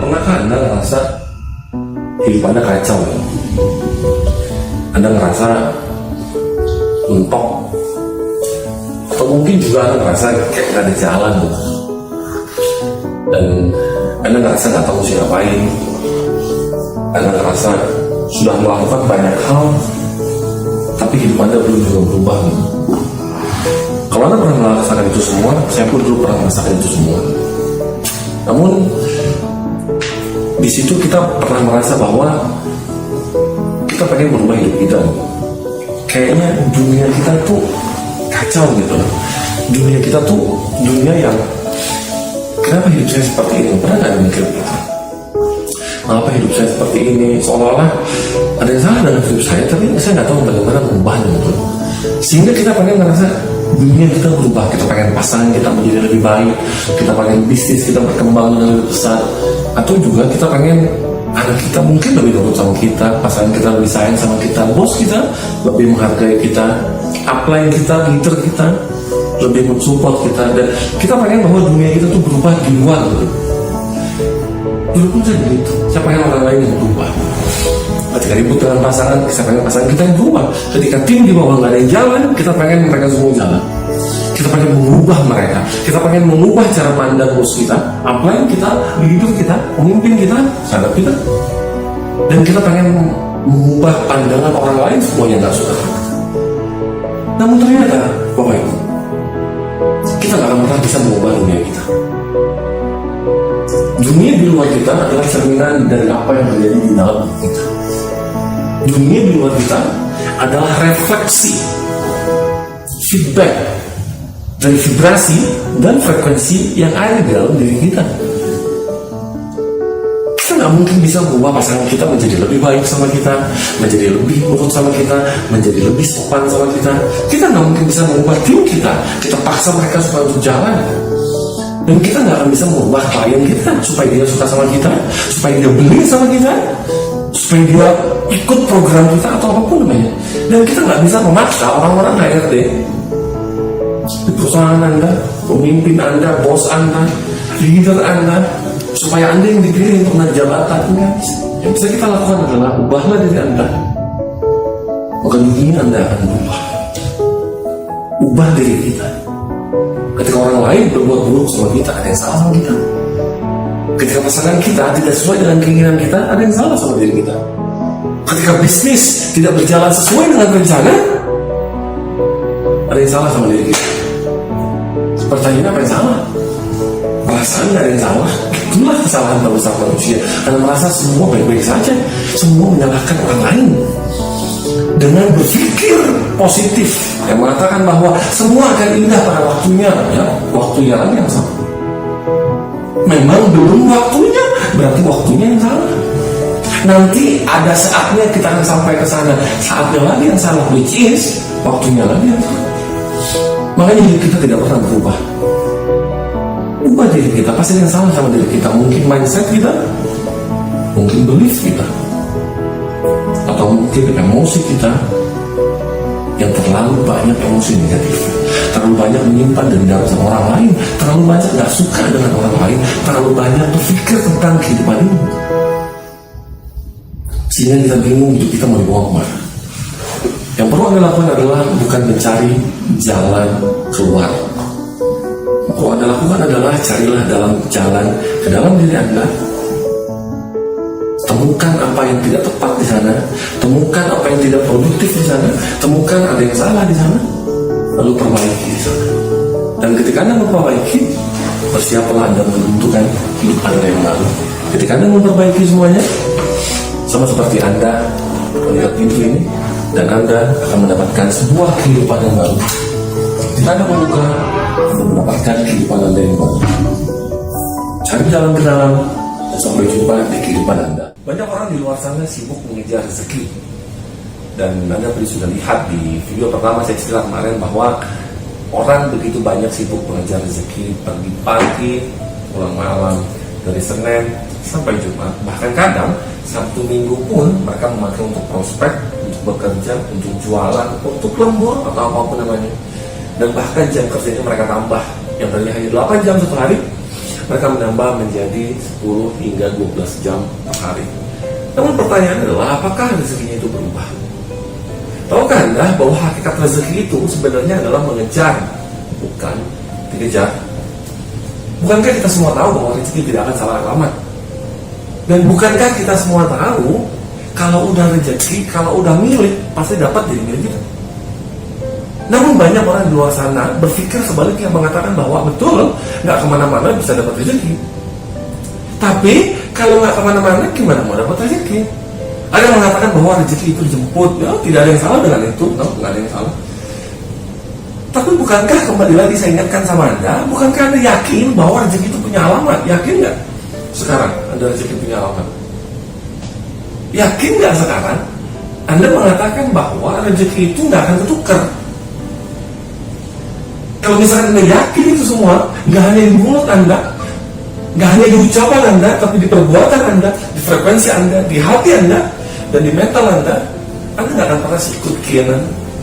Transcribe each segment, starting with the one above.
Pernahkah Anda ngerasa hidup Anda kacau ya? Anda ngerasa mentok, atau mungkin juga Anda ngerasa kayak gak ada jalan gitu. Dan Anda ngerasa gak tahu sih ngapain. Anda ngerasa sudah melakukan banyak hal, tapi hidup Anda belum juga berubah gitu. Kalau Anda pernah merasakan itu semua, saya pun dulu pernah merasakan itu semua. Namun di situ kita pernah merasa bahwa kita pengen merubah hidup kita. Kayaknya dunia kita tuh kacau gitu. Dunia kita tuh dunia yang kenapa hidup saya seperti ini? Pernah gak mikir gitu? Kenapa hidup saya seperti ini? Seolah-olah ada yang salah dengan hidup saya, tapi saya nggak tahu bagaimana mengubahnya gitu. Sehingga kita pengen merasa dunia kita berubah, kita pengen pasangan kita menjadi lebih baik, kita pengen bisnis kita berkembang dengan lebih besar, atau juga kita pengen anak kita mungkin lebih nurut sama kita, pasangan kita lebih sayang sama kita, bos kita lebih menghargai kita, upline kita, leader kita lebih mensupport kita, dan kita pengen bahwa dunia kita tuh berubah di luar gitu. Dulu pun saya begitu, saya pengen orang lain yang berubah. Ketika ribut dengan pasangan, kita pengen pasangan kita yang berubah. Ketika tim di bawah nggak ada yang jalan, kita pengen mereka semua jalan. Kita pengen mengubah mereka. Kita pengen mengubah cara pandang bos kita, upline kita, leader kita, pemimpin kita, sahabat kita. Dan kita pengen mengubah pandangan orang lain semua yang nggak suka. Namun ternyata, Bapak Ibu, kita nggak akan pernah bisa mengubah dunia kita. Dunia di luar kita adalah cerminan dari apa yang terjadi di dalam kita. Dunia di luar kita adalah refleksi, feedback dari vibrasi dan frekuensi yang ada di dalam diri kita. Kita nggak mungkin bisa mengubah pasangan kita menjadi lebih baik sama kita, menjadi lebih nurut sama kita, menjadi lebih sopan sama kita. Kita nggak mungkin bisa mengubah tim kita. Kita paksa mereka supaya untuk jalan. Dan kita nggak akan bisa mengubah klien kita supaya dia suka sama kita, supaya dia beli sama kita, supaya dia ikut program kita atau apapun namanya. Dan kita nggak bisa memaksa orang-orang HRD di perusahaan Anda, pemimpin Anda, bos Anda, leader Anda, supaya Anda yang dipilih untuk naik jabatan. Nggak bisa. Yang bisa kita lakukan adalah ubahlah diri Anda, maka dunia Anda akan berubah. Ubah diri kita. Ketika orang lain berbuat buruk sama kita, ada yang salah sama kita. Ketika pasangan kita tidak sesuai dengan keinginan kita, ada yang salah sama diri kita. Ketika bisnis tidak berjalan sesuai dengan rencana, ada yang salah sama diri kita. Pertanyaan apa yang salah? Perasaan ada yang salah. Itulah kesalahan terbesar manusia. Karena merasa semua baik-baik saja, semua menyalahkan orang lain. Dengan berpikir positif yang mengatakan bahwa semua akan indah pada waktunya, ya, waktunya lagi yang salah. Memang belum waktunya, berarti waktunya yang salah. Nanti ada saatnya kita akan sampai ke sana, saatnya lagi yang salah, which is waktunya lagi yang salah. Makanya hidup kita tidak pernah berubah. Ubah diri kita, pasti yang salah sama diri kita. Mungkin mindset kita, mungkin belief kita, atau mungkin emosi kita yang terlalu banyak emosi negatif, terlalu banyak menyimpan dendam sama orang lain, terlalu banyak gak suka dengan orang lain, terlalu banyak berpikir tentang kehidupan ini, sehingga kita bingung hidup kita mau dibawa kemana. Yang perlu Anda lakukan adalah bukan mencari jalan keluar. Yang perlu Anda lakukan adalah carilah dalam jalan ke dalam diri Anda. Temukan apa yang tidak tepat di sana, temukan apa yang tidak produktif di sana, temukan ada yang salah di sana, lalu perbaiki di sana. Dan ketika Anda memperbaiki, bersiaplah Anda menentukan hidup Anda yang baru. Ketika Anda memperbaiki semuanya, sama seperti Anda melihat pintu ini, dan Anda akan mendapatkan sebuah kehidupan yang baru. Ketika Anda membuka, Anda mendapatkan kehidupan Anda yang baru. Cari jalan ke dalam, dan sampai jumpa di kehidupan Anda. Banyak orang di luar sana sibuk mengejar rezeki. Dan Anda tadi sudah lihat di video pertama saya cerita kemarin bahwa orang begitu banyak sibuk mengejar rezeki, pagi-pagi, pulang malam, dari Senin sampai Jumat. Bahkan kadang Sabtu Minggu pun mereka memakai untuk prospek, untuk bekerja, untuk jualan, untuk lembur atau apapun namanya. Dan bahkan jam kerjanya mereka tambah. Yang tadinya hanya 8 jam satu hari, mereka menambah menjadi 10 hingga 12 jam per hari. Namun pertanyaannya adalah, apakah rezekinya itu berubah? Tahukah Anda bahwa hakikat rezeki itu sebenarnya adalah mengejar, bukan dikejar? Bukankah kita semua tahu bahwa rezeki tidak akan salah alamat? Dan bukankah kita semua tahu kalau udah rezeki, kalau udah milik, pasti dapat jadi milik kita? Namun banyak orang di luar sana berpikir sebaliknya, mengatakan bahwa betul, nggak kemana-mana bisa dapat rezeki. Tapi kalau nggak kemana-mana, gimana mau dapat rezeki? Ada yang mengatakan bahwa rezeki itu dijemput. Ya, tidak ada yang salah dengan itu, nggak ada yang salah. Tapi bukankah, kembali lagi saya ingatkan sama Anda, bukankah Anda yakin bahwa rezeki itu punya alamat? Yakin nggak sekarang Anda rezeki punya alamat? Yakin nggak sekarang Anda mengatakan bahwa rezeki itu nggak akan ketukar? Kalau misalkan Anda yakin itu semua, nggak hanya di mulut Anda, nggak hanya di ucapan Anda, tapi di perbuatan Anda, di frekuensi Anda, di hati Anda, dan di mental Anda nggak akan pernah sikut kanan,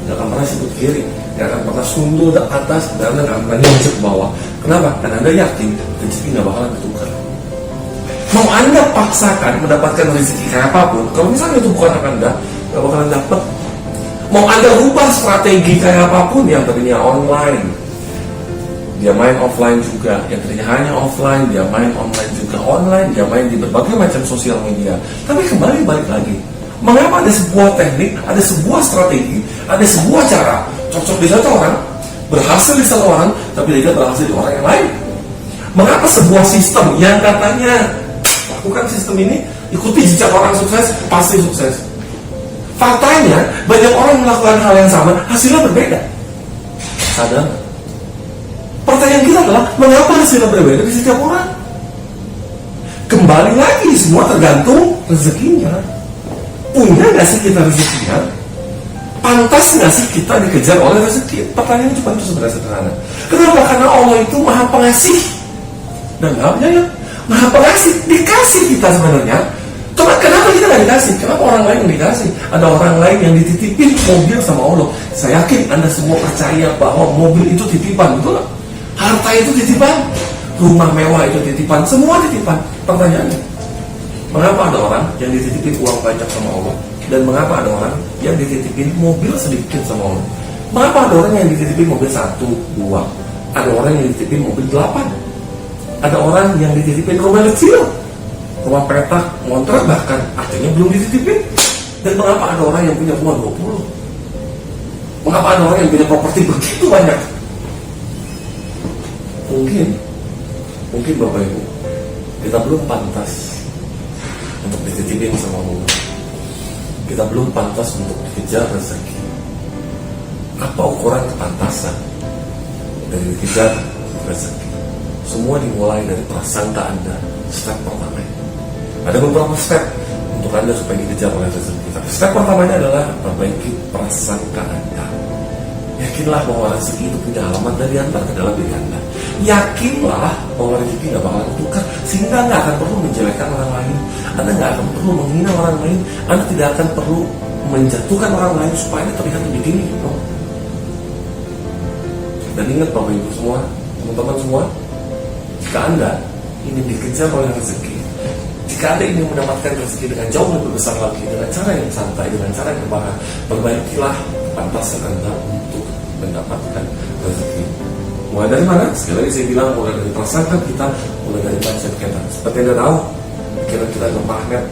nggak akan pernah sikut kiri, nggak akan pernah sundul ke atas, dan Anda nggak akan pernah nyucuk ke bawah. Kenapa? Karena Anda yakin rezeki nggak bakalan ketukar. Mau Anda paksakan mendapatkan rezeki kayak apapun, kalau misalnya itu bukan hak Anda, nggak bakalan dapat. Mau Anda rubah strategi kayak apapun, yang tadinya online, dia main offline juga, yang tadinya hanya offline, dia main online juga online, dia main di berbagai macam sosial media. Tapi kembali balik lagi, mengapa ada sebuah teknik, ada sebuah strategi, ada sebuah cara cocok di satu orang, berhasil di satu orang, tapi tidak berhasil di orang yang lain? Mengapa sebuah sistem yang katanya lakukan sistem ini, ikuti jejak orang sukses, pasti sukses? Faktanya banyak orang melakukan hal yang sama, hasilnya berbeda. Sadar? Pertanyaan kita adalah, mengapa hasilnya berbeda di setiap orang? Kembali lagi, semua tergantung rezekinya. Punya nggak sih kita rezekinya? Pantas nggak sih kita dikejar oleh rezeki? Pertanyaannya cuma itu sebenarnya sederhana. Kenapa? Karena Allah itu maha pengasih dan maha penyayang. Maha pengasih, dikasih kita sebenarnya. Cuma kenapa kita nggak dikasih? Kenapa orang lain yang dikasih? Ada orang lain yang dititipin mobil sama Allah. Saya yakin Anda semua percaya bahwa mobil itu titipan, betul nggak? Harta itu titipan, rumah mewah itu titipan, semua titipan. Pertanyaannya, mengapa ada orang yang dititipin uang banyak sama Allah, dan mengapa ada orang yang dititipin mobil sedikit sama Allah? Mengapa ada orang yang dititipin mobil 1, 2, ada orang yang dititipin mobil 8, ada orang yang dititipin rumah kecil, rumah petak, ngontrak bahkan, artinya belum dititipin. Dan mengapa ada orang yang punya rumah 20? Mengapa ada orang yang punya properti begitu banyak? Mungkin Bapak Ibu, kita belum pantas untuk dititipin sama Allah. Kita belum pantas untuk dikejar rezeki. Apa ukuran kepantasan dari dikejar rezeki? Semua dimulai dari prasangka Anda, step pertama. Ada beberapa step untuk Anda supaya dikejar oleh rezeki. Tapi step pertamanya adalah perbaiki prasangka Anda. Yakinlah bahwa rezeki itu punya alamat dari Anda ke dalam diri Anda. Yakinlah bahwa rezeki nggak bakalan tukar, sehingga nggak akan perlu menjelekkan orang lain. Anda nggak akan perlu menghina orang lain. Anda tidak akan perlu menjatuhkan orang lain supaya Anda terlihat lebih tinggi. Dan ingat Bapak Ibu semua, teman-teman semua, jika Anda ingin dikejar oleh rezeki, jika Anda ingin mendapatkan rezeki dengan jauh lebih besar lagi, dengan cara yang santai, dengan cara yang berbahan, perbaikilah kepantasan Anda untuk mendapatkan rezeki. Mulai dari mana? Sekali lagi saya bilang, mulai dari prasangka kita, mulai dari mindset kita. Seperti Anda tahu, pikiran kita adalah magnet.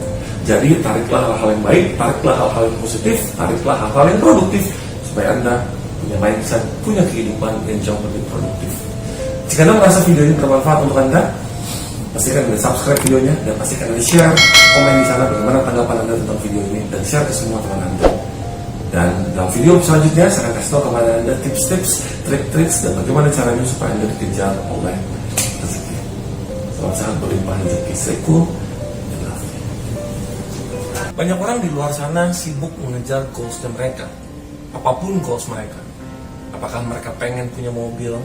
Jadi tariklah hal-hal yang baik, tariklah hal-hal yang positif, tariklah hal-hal yang produktif, supaya Anda punya mindset, punya kehidupan yang jauh lebih produktif. Jika Anda merasa video ini bermanfaat untuk Anda, pastikan Anda subscribe videonya, dan pastikan Anda share, komen di sana bagaimana tanggapan Anda tentang video ini, dan share ke semua teman Anda. Dan dalam video selanjutnya saya akan kasih tahu kepada Anda tips-tips, trik-trik, dan bagaimana caranya supaya Anda dikejar oleh rezeki. Selamat sehat, berlimpah rezeki, seku. Banyak orang di luar sana sibuk mengejar goals mereka, apapun goals mereka. Apakah mereka pengen punya mobil,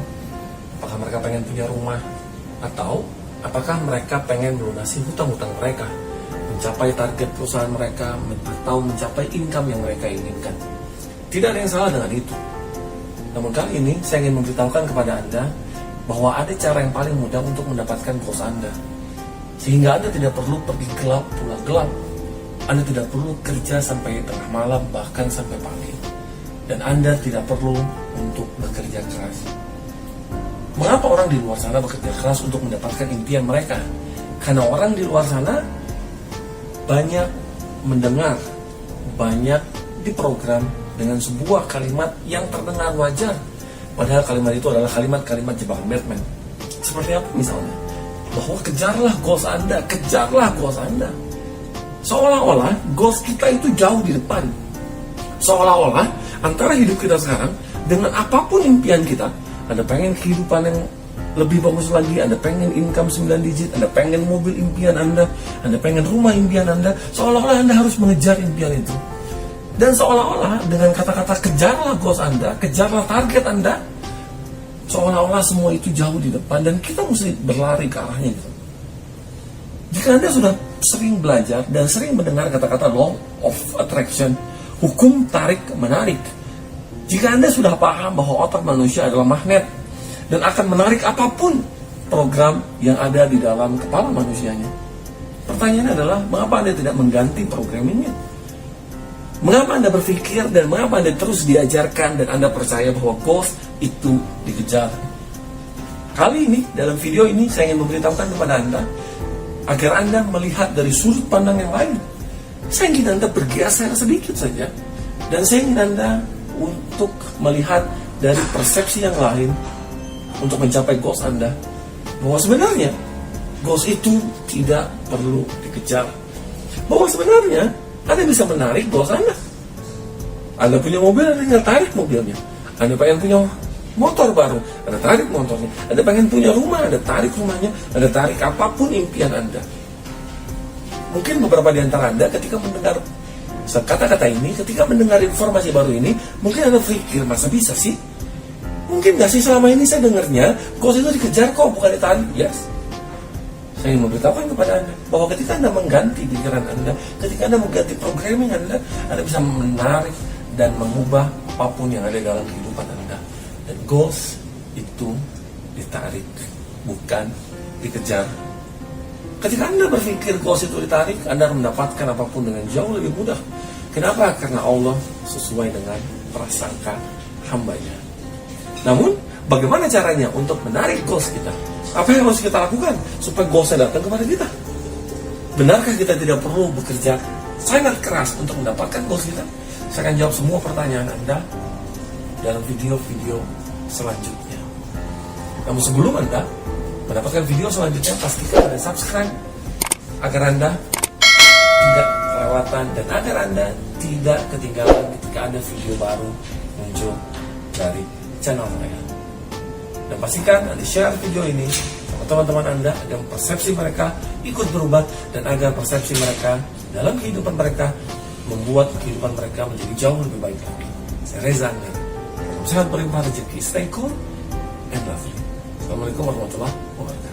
apakah mereka pengen punya rumah, atau apakah mereka pengen melunasi hutang-hutang mereka, mencapai target perusahaan mereka, atau mencapai income yang mereka inginkan. Tidak ada yang salah dengan itu. Namun kali ini saya ingin memberitahukan kepada Anda bahwa ada cara yang paling mudah untuk mendapatkan goals Anda. Sehingga Anda tidak perlu pergi gelap pulang gelap. Anda tidak perlu kerja sampai tengah malam, bahkan sampai pagi. Dan Anda tidak perlu untuk bekerja keras. Mengapa orang di luar sana bekerja keras untuk mendapatkan impian mereka? Karena orang di luar sana banyak mendengar, banyak diprogram dengan sebuah kalimat yang terdengar wajar. Padahal kalimat itu adalah kalimat-kalimat jebakan Batman. Seperti apa misalnya? Bahwa kejarlah goals Anda, kejarlah goals Anda. Seolah-olah goals kita itu jauh di depan. Seolah-olah antara hidup kita sekarang dengan apapun impian kita, Anda pengen kehidupan yang lebih bagus lagi, Anda pengen income 9 digit, Anda pengen mobil impian Anda pengen rumah impian Anda, seolah-olah Anda harus mengejar impian itu. Dan seolah-olah dengan kata-kata kejarlah goals Anda, kejarlah target Anda, seolah-olah semua itu jauh di depan dan kita mesti berlari ke arahnya gitu. Jika Anda sudah sering belajar dan sering mendengar kata-kata law of attraction, hukum tarik-menarik, jika Anda sudah paham bahwa otak manusia adalah magnet dan akan menarik apapun program yang ada di dalam kepala manusianya, pertanyaannya adalah, mengapa Anda tidak mengganti programmingnya? Mengapa Anda berpikir dan mengapa Anda terus diajarkan dan Anda percaya bahwa goals itu dikejar? Kali ini, dalam video ini, saya ingin memberitahukan kepada Anda agar Anda melihat dari sudut pandang yang lain. Saya ingin Anda bergeser sedikit saja, dan saya ingin Anda untuk melihat dari persepsi yang lain untuk mencapai goals Anda, bahwa sebenarnya goals itu tidak perlu dikejar, bahwa sebenarnya Anda bisa menarik goals Anda. Anda punya mobil, Anda tinggal tarik mobilnya. Anda pengen punya motor baru, Anda tarik motornya. Anda pengen punya rumah, Anda tarik rumahnya. Anda tarik apapun impian Anda. Mungkin beberapa di antara Anda ketika mendengar kata-kata ini, ketika mendengar informasi baru ini, mungkin Anda berpikir, masa bisa sih? Mungkin gak sih selama ini saya dengarnya goals itu dikejar kok, bukan ditarik? Yes. Saya ingin memberitahukan kepada Anda bahwa ketika Anda mengganti pikiran Anda, ketika Anda mengganti programming Anda bisa menarik dan mengubah apapun yang ada dalam kehidupan Anda. Dan goals itu ditarik, bukan dikejar. Ketika Anda berpikir goals itu ditarik, Anda akan mendapatkan apapun dengan jauh lebih mudah. Kenapa? Karena Allah sesuai dengan prasangka hambanya. Namun, bagaimana caranya untuk menarik goals kita? Apa yang harus kita lakukan supaya goalsnya datang kepada kita? Benarkah kita tidak perlu bekerja sangat keras untuk mendapatkan goals kita? Saya akan jawab semua pertanyaan Anda dalam video-video selanjutnya. Namun sebelum Anda mendapatkan video selanjutnya, pastikan Anda subscribe agar Anda tidak kelewatan dan agar Anda tidak ketinggalan ketika ada video baru muncul dari channel saya. Dan pastikan Anda share video ini sama teman-teman Anda agar persepsi mereka ikut berubah dan agar persepsi mereka dalam kehidupan mereka membuat kehidupan mereka menjadi jauh lebih baik lagi. Saya Reza Angger. Sehat berlimpah rezeki. Stay cool and lovely. Assalamualaikum warahmatullahi wabarakatuh.